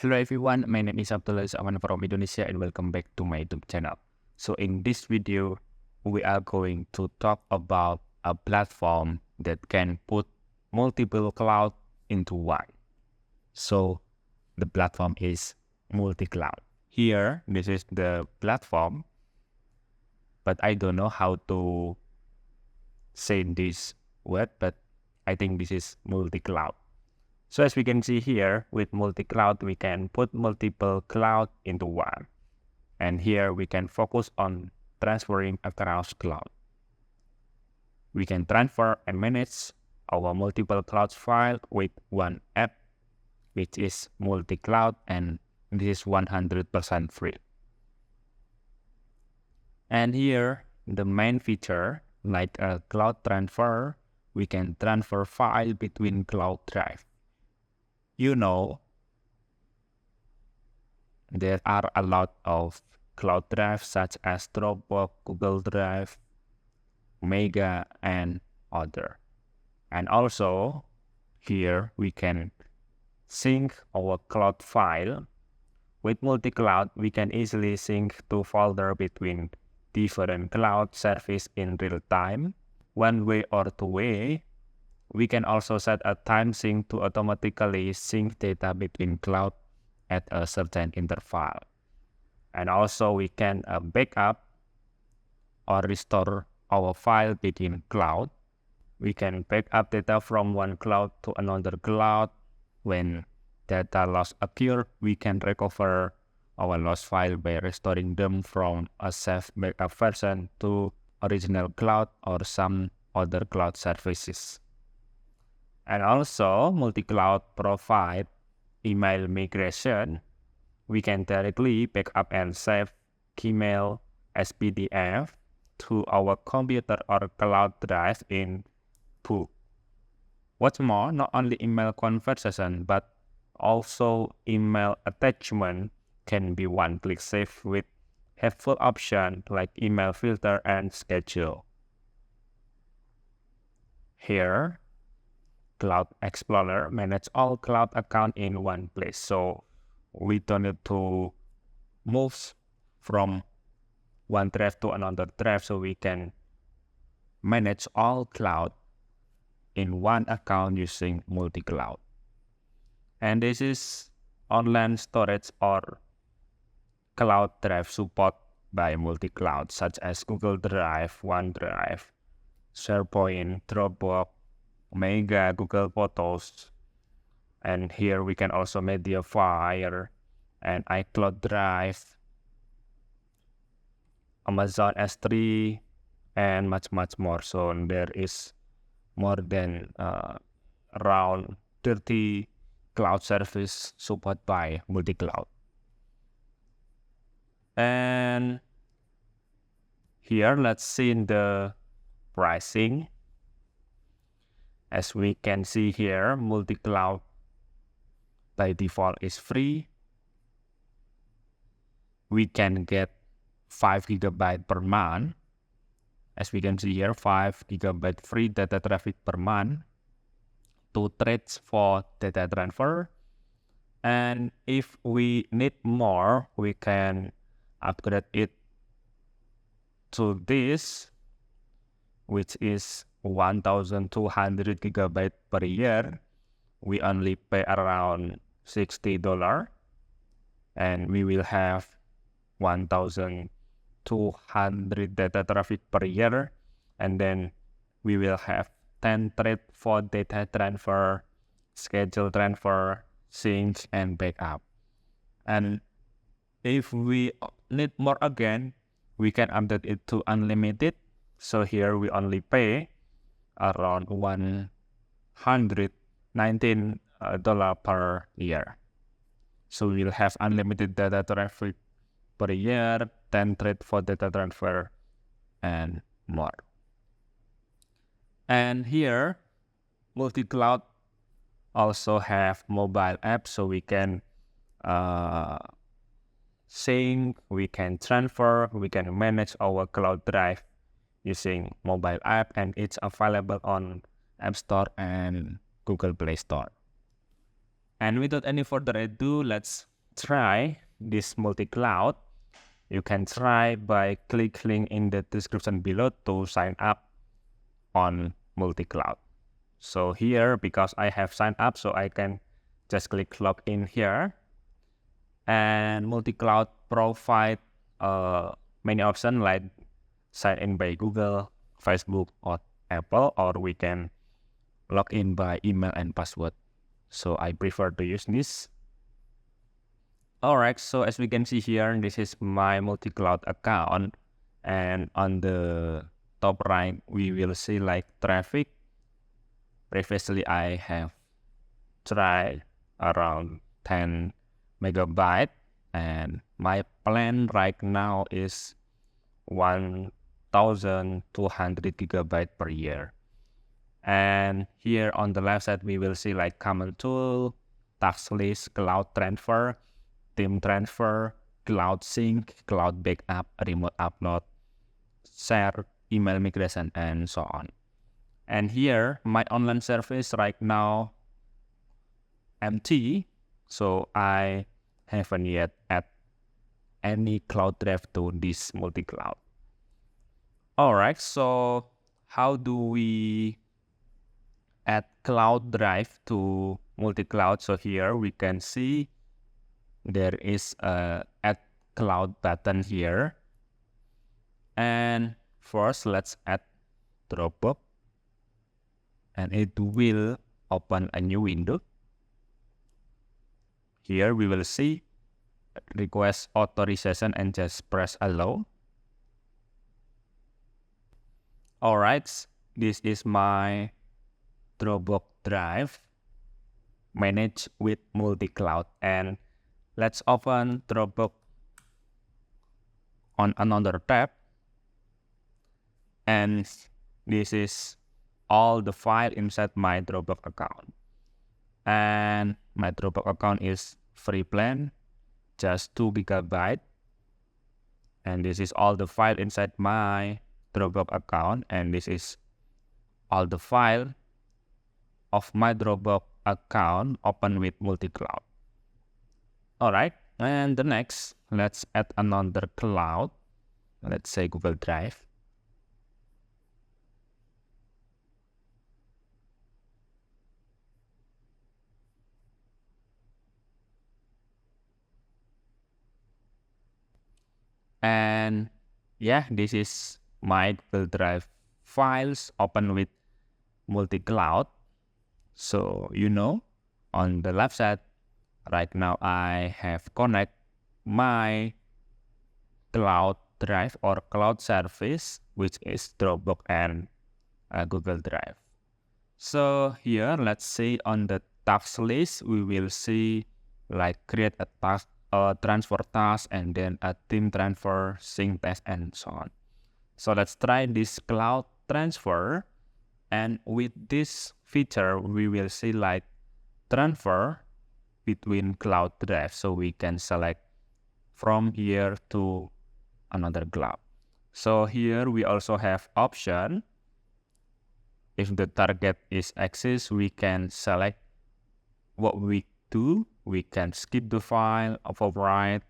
Hello everyone, my name is Abdul Aziz Ahwan from Indonesia and welcome back to my YouTube channel. So in this video, we are going to talk about a platform that can put multiple cloud into one. So the platform is MultCloud. Here, this is the platform, but I don't know how to say this word, but I think this is MultCloud. So as we can see here, with MultCloud, we can put multiple cloud into one. And here we can focus on transferring across cloud. We can transfer and manage our multiple clouds file with one app, which is MultCloud, and this is 100% free. And here, the main feature, like a cloud transfer, we can transfer file between cloud drive. You know, there are a lot of cloud drives such as Dropbox, Google Drive, Mega, and other. And also, here we can sync our cloud file. With MultCloud, we can easily sync to folder between different cloud service in real time, one way or two way. We can also set a time sync to automatically sync data between cloud at a certain interval. And also we can backup or restore our file between cloud. We can back up data from one cloud to another cloud. When data loss occur, we can recover our lost file by restoring them from a safe backup version to original cloud or some other cloud services. And also, MultCloud provide email migration. We can directly back up and save email as PDF to our computer or cloud drive in book. What's more, not only email conversation, but also email attachment can be one-click save with helpful options like email filter and schedule. Here, Cloud Explorer manage all cloud accounts in one place, so we don't need to move from one drive to another drive, so we can manage all cloud in one account using MultCloud. And this is online storage or cloud drive support by MultCloud, such as Google Drive, OneDrive, SharePoint, Dropbox, Mega, Google Photos, and here we can also Mediafire and iCloud Drive, Amazon S3, and much more. So there is more than around 30 cloud service supported by MultCloud. And here let's see in the pricing. As we can see here, MultCloud by default is free. We can get 5 GB per month. As we can see here, 5 GB free data traffic per month, 2 threads for data transfer. And if we need more, we can upgrade it to this, which is 1,200 GB per year. We only pay around $60, and we will have 1,200 data traffic per year, and then we will have 10 threads for data transfer, schedule transfer, sync, and backup. And if we need more again, we can update it to unlimited. So here we only pay around $119 per year. So we'll have unlimited data traffic per year, 10 threads for data transfer, and more. And here, MultCloud also have mobile apps, so we can sync, we can transfer, we can manage our cloud drive using mobile app, and it's available on App Store and Google Play Store. And without any further ado, let's try this MultCloud, you can try by click link in the description below to sign up on MultCloud. So here, because I have signed up, so I can just click log in here. And MultCloud provide many options like sign in by Google, Facebook, or Apple, or we can log in by email and password. So I prefer to use this. Alright, so as we can see here, this is my MultCloud account, and on the top right we will see like traffic. Previously I have tried around 10 megabyte, and my plan right now is 1200 gigabyte per year. And here on the left side we will see like common tool, task list, cloud transfer, team transfer, cloud sync, cloud backup, remote upload, share, email migration, and so on. And here my online service right now empty, so I haven't yet add any cloud drive to this MultCloud. Alright, so how do we add cloud drive to MultCloud? So here we can see there is a add cloud button here. And first let's add Dropbox, and it will open a new window. Here we will see request authorization and just press allow. Alright, this is my Dropbox drive managed with MultCloud, and let's open Dropbox on another tab. And this is all the file inside my Dropbox account. And my Dropbox account is free plan, just 2 gigabyte. And this is all the file inside my Dropbox account, and this is all the file of my Dropbox account open with MultCloud. Alright, and the next, let's add another cloud. Let's say Google Drive. And yeah, this is my Google Drive files open with MultCloud. So on the left side right now I have connect my cloud drive or cloud service, which is Dropbox and Google Drive. So here let's see on the task list we will see like create a task, transfer task, and then a team transfer, sync test, and so on. So let's try this cloud transfer, and with this feature we will see like transfer between cloud drive, so we can select from here to another cloud. So here we also have option. If the target is access, we can select what we do. We can skip the file, overwrite,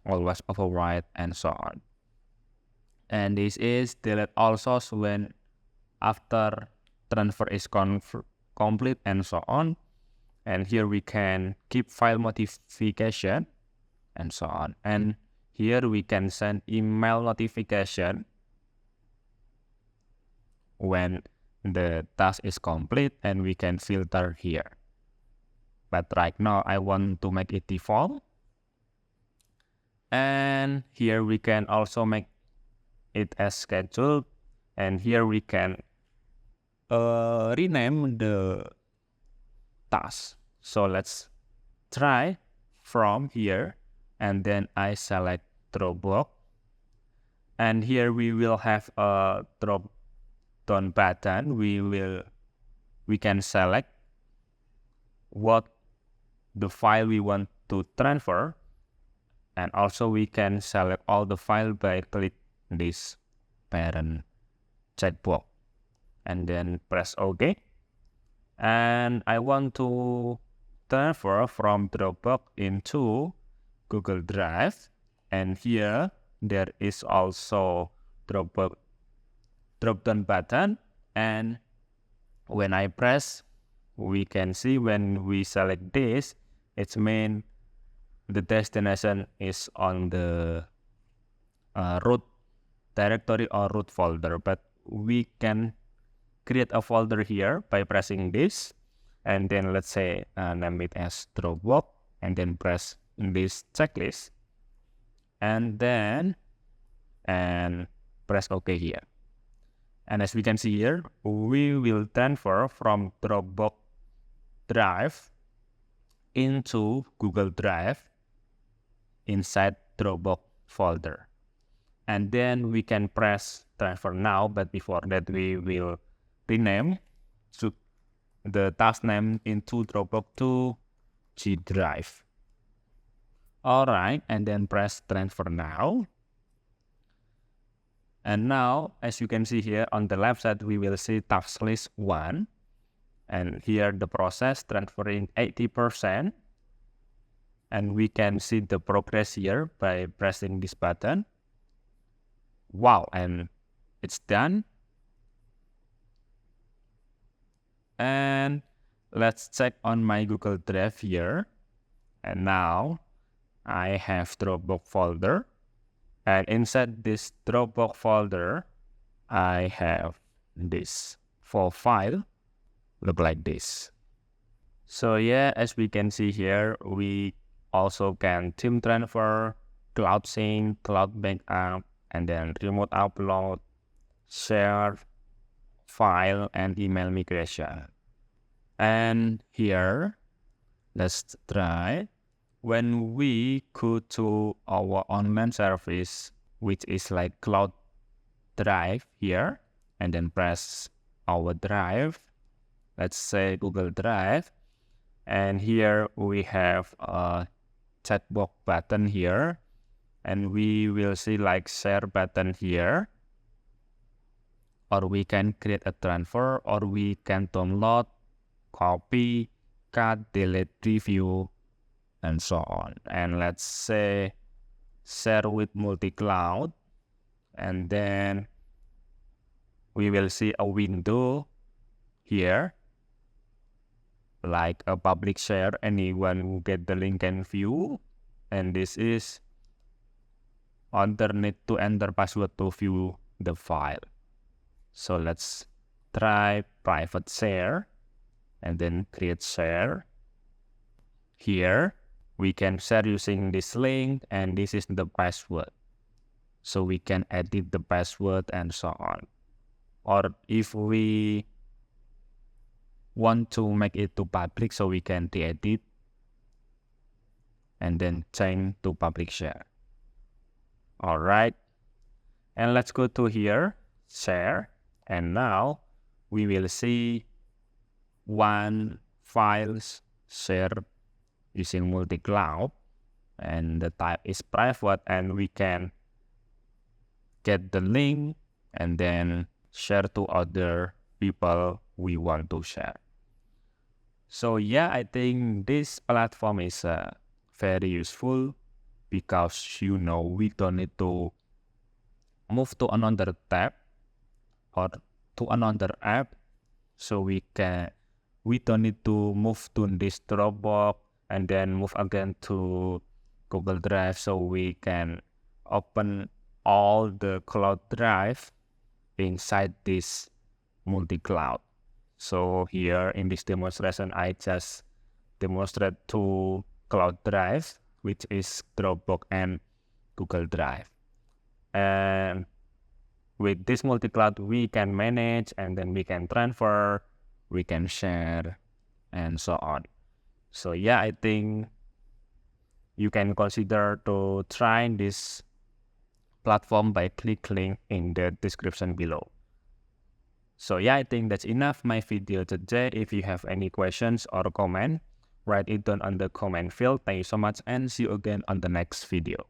always overwrite, and so on. And this is delete all source when after transfer is complete, and so on. And here we can keep file modification, and so on. And here we can send email notification when the task is complete, and we can filter here. But right now I want to make it default. And here we can also make it as scheduled, and here we can rename the task. So let's try from here, and then I select Dropbox, and here we will have a drop down button. We can select what the file we want to transfer, and also we can select all the file by click this parent checkbox and then press OK. And I want to transfer from Dropbox into Google Drive, and here there is also drop down button, and when I press, we can see when we select this, it means the destination is on the root directory or root folder, but we can create a folder here by pressing this, and then let's say name it as Dropbox, and then press this checklist, and then press OK here. And as we can see here, we will transfer from Dropbox Drive into Google Drive inside Dropbox folder. And then we can press transfer now, but before that we will rename the task name into Dropbox to G Drive. Alright, and then press transfer now. And now, as you can see here on the left side, we will see task list 1. And here the process transferring 80%. And we can see the progress here by pressing this button. Wow, and it's done. And let's check on my Google Drive here. And now I have Dropbox folder. And inside this Dropbox folder, I have this 4 file, look like this. So yeah, as we can see here, we also can team transfer, cloud sync, cloud backup, and then remote upload, share, file, and email migration. And here, let's try. When we go to our online service, which is like Cloud Drive here, and then press our drive, let's say Google Drive, and here we have a chat box button here, and we will see like share button here, or we can create a transfer, or we can download, copy, cut, delete, review, and so on. And let's say share with MultCloud, and then we will see a window here like a public share, anyone who get the link can view, and this is alternate to enter password to view the file. So let's try private share and then create share. Here we can share using this link, and this is the password. So we can edit the password and so on. Or if we want to make it to public, so we can de-edit and then change to public share. Alright, and let's go to here, share, and now we will see one files share using MultCloud, and the type is private, and we can get the link and then share to other people we want to share. So yeah, I think this platform is very useful because we don't need to move to another tab or to another app. So we don't need to move to this Dropbox and then move again to Google Drive. So we can open all the cloud drive inside this MultCloud. So here in this demonstration, I just demonstrate two cloud drives, which is Dropbox and Google Drive. And with this MultCloud, we can manage, and then we can transfer, we can share, and so on. So yeah, I think you can consider to try this platform by clicking link in the description below. So yeah, I think that's enough my video today. If you have any questions or comment, write it down on the comment field. Thank you so much, and see you again on the next video.